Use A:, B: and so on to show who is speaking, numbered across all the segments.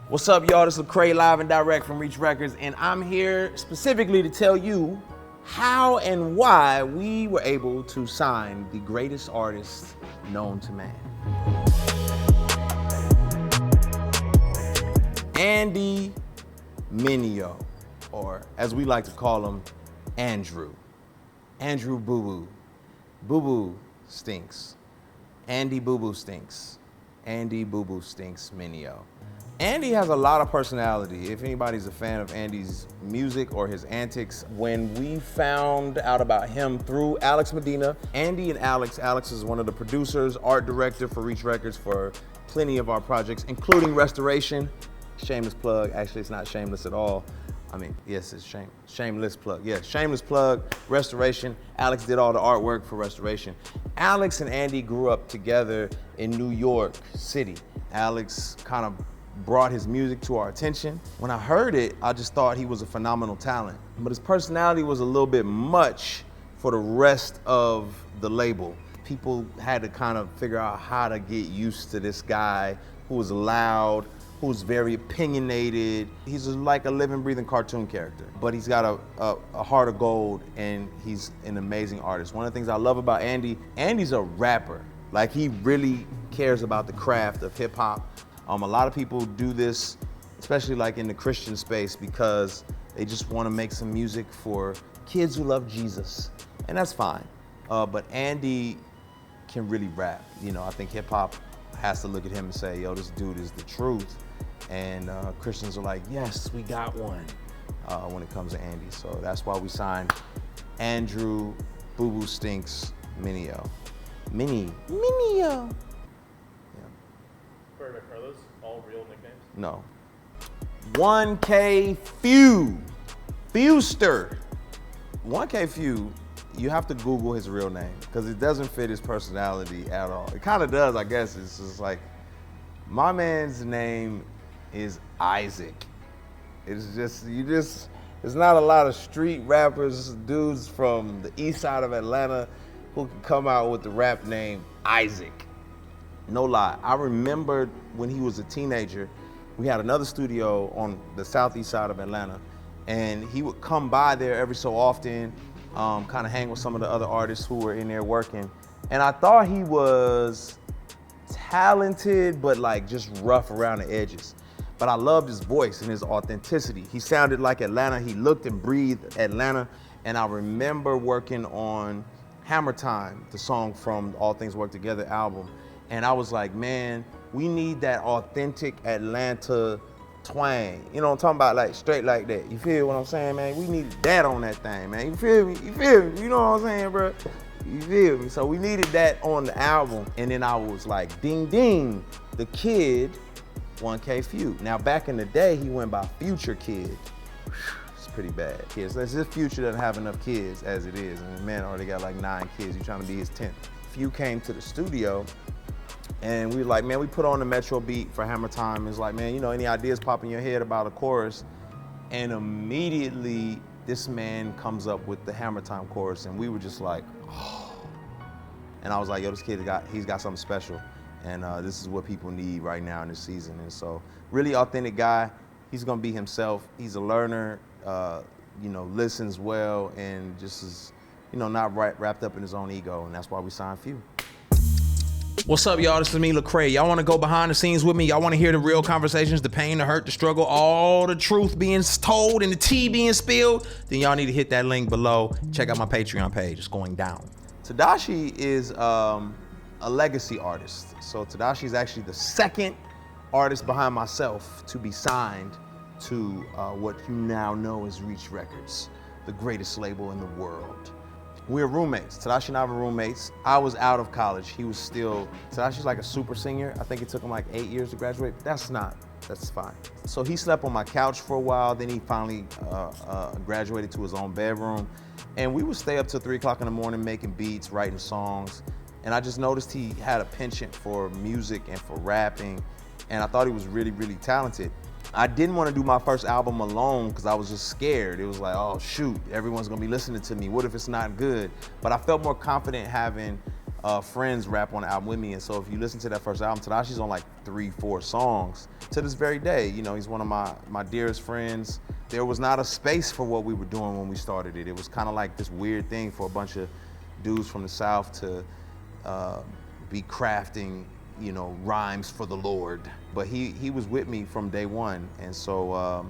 A: What's up, y'all? This is LECRAE live and direct from Reach Records, and I'm here specifically to tell you how and why we were able to sign the greatest artist known to man. Andy Minio, or as we like to call him, Andrew. Andrew Boo Boo. Boo Boo stinks. Andy Boo Boo stinks. Andy Boo Boo stinks Minio. Andy has a lot of personality. If anybody's a fan of Andy's music or his antics, when we found out about him through Alex Medina, Andy and Alex is one of the producers, art director for Reach Records for plenty of our projects, including Restoration. Shameless plug. Actually, it's not shameless at all. I mean, yes, it's shameless plug. Yeah, shameless plug, Restoration. Alex did all the artwork for Restoration. Alex and Andy grew up together in New York City. Alex kind of brought his music to our attention. When I heard it, I just thought he was a phenomenal talent. But his personality was a little bit much for the rest of the label. People had to kind of figure out how to get used to this guy who was loud, who's very opinionated. He's like a living, breathing cartoon character, but he's got a heart of gold and he's an amazing artist. One of the things I love about Andy's a rapper. Like, he really cares about the craft of hip hop. A lot of people do this, especially like in the Christian space, because they just want to make some music for kids who love Jesus, and that's fine. But Andy can really rap. You know, I think hip hop has to look at him and say, yo, this dude is the truth. And Christians are like, yes, we got one when it comes to Andy. So that's why we signed Andrew Boo Boo Stinks Minio. Minio.
B: Are those all real nicknames?
A: No. 1K Few. Fewster. 1K Few, you have to Google his real name because it doesn't fit his personality at all. It kind of does, I guess. It's just like, my man's name is Isaac. It's just, there's not a lot of street rappers, dudes from the east side of Atlanta who can come out with the rap name Isaac. No lie, I remember when he was a teenager, we had another studio on the southeast side of Atlanta, and he would come by there every so often, kind of hang with some of the other artists who were in there working. And I thought he was talented, but like just rough around the edges. But I loved his voice and his authenticity. He sounded like Atlanta, he looked and breathed Atlanta. And I remember working on Hammer Time, the song from All Things Work Together album. And I was like, man, we need that authentic Atlanta twang. You know what I'm talking about? Like straight like that. You feel what I'm saying, man? We needed that on that thing, man. You feel me? You feel me? You know what I'm saying, bro? You feel me? So we needed that on the album. And then I was like, ding, ding, the kid, 1K Few. Now back in the day, he went by Future Kid. It's pretty bad. Kids, this Future doesn't have enough kids as it is. And the man already got like 9 kids. He's trying to be his 10th. Few came to the studio. And we were like, man, we put on the Metro beat for Hammer Time. It's like, man, you know, any ideas pop in your head about a chorus? And immediately, this man comes up with the Hammer Time chorus, and we were just like, oh. And I was like, yo, this kid, he's got something special. And this is what people need right now in this season. And so, really authentic guy. He's gonna be himself. He's a learner, you know, listens well, and just is, you know, not wrapped up in his own ego. And that's why we signed Few. What's up, y'all? This is me, LECRAE. Y'all want to go behind the scenes with me? Y'all want to hear the real conversations, the pain, the hurt, the struggle, all the truth being told and the tea being spilled? Then y'all need to hit that link below. Check out my Patreon page. It's going down. Tadashi is a legacy artist. So Tadashi is actually the second artist behind myself to be signed to what you now know as Reach Records, the greatest label in the world. We're roommates. Tadashi and I were roommates. I was out of college. He was still, Tadashi's like a super senior. I think it took him like 8 years to graduate. That's fine. So he slept on my couch for a while. Then he finally graduated to his own bedroom. And we would stay up till 3 o'clock in the morning making beats, writing songs. And I just noticed he had a penchant for music and for rapping. And I thought he was really, really talented. I didn't want to do my first album alone because I was just scared. It was like, oh shoot, everyone's gonna be listening to me. What if it's not good? But I felt more confident having friends rap on the album with me. And so if you listen to that first album, Tadashi's on like 3-4 songs to this very day. You know, he's one of my dearest friends. There was not a space for what we were doing when we started it. It was kind of like this weird thing for a bunch of dudes from the South to be crafting, you know, rhymes for the Lord. But he was with me from day one, and so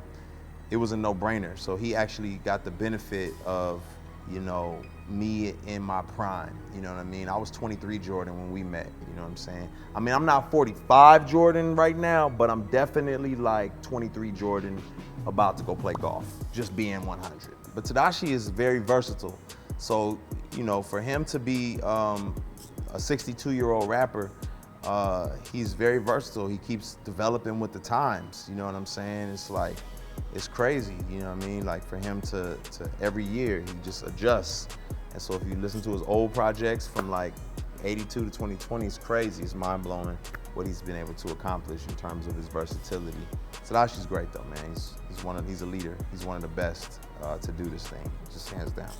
A: it was a no-brainer. So he actually got the benefit of, you know, me in my prime, you know what I mean? I was 23 Jordan when we met, you know what I'm saying? I mean, I'm not 45 Jordan right now, but I'm definitely like 23 Jordan about to go play golf, just being 100. But Tadashi is very versatile. So, you know, for him to be a 62-year-old rapper, he's very versatile. He keeps developing with the times, you know what I'm saying? It's like, it's crazy, you know what I mean? Like for him to every year, he just adjusts. And so if you listen to his old projects from like 82 to 2020, it's crazy, it's mind blowing what he's been able to accomplish in terms of his versatility. Tadashi's great though, man. He's a leader. He's one of the best to do this thing, just hands down.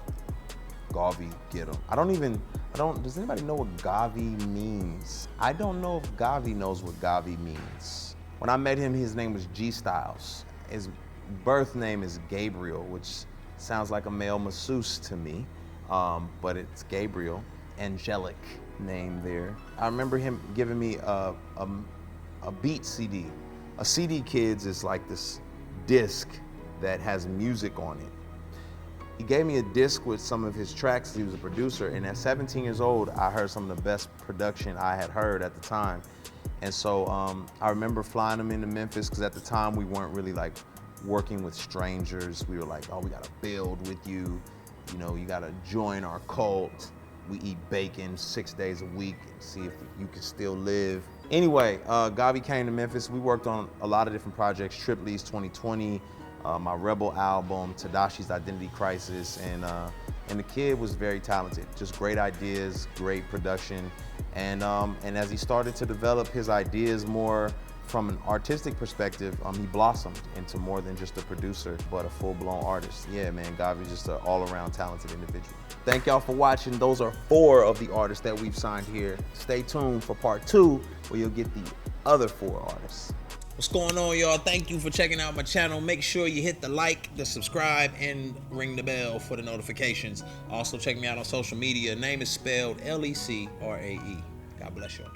A: Garvey, get him. Does anybody know what Garvey means? I don't know if Garvey knows what Garvey means. When I met him, his name was G Styles. His birth name is Gabriel, which sounds like a male masseuse to me, but it's Gabriel, angelic name there. I remember him giving me a beat CD. A CD, kids, is like this disc that has music on it. He gave me a disc with some of his tracks. He was a producer, and at 17 years old, I heard some of the best production I had heard at the time. And so I remember flying him into Memphis, because at the time we weren't really like working with strangers. We were like, oh, we gotta build with you. You know, you gotta join our cult. We eat bacon 6 days a week and see if you can still live. Anyway, Gavi came to Memphis. We worked on a lot of different projects, Tripley's 2020, my Rebel album, Tadashi's Identity Crisis, and the kid was very talented. Just great ideas, great production. And as he started to develop his ideas more from an artistic perspective, he blossomed into more than just a producer, but a full-blown artist. Yeah, man, Gavi's just an all-around talented individual. Thank y'all for watching. Those are 4 of the artists that we've signed here. Stay tuned for part 2, where you'll get the other 4 artists.
C: What's going on, y'all? Thank you for checking out my channel. Make sure you hit the like, the subscribe, and ring the bell for the notifications. Also, check me out on social media. Name is spelled LECRAE. God bless y'all.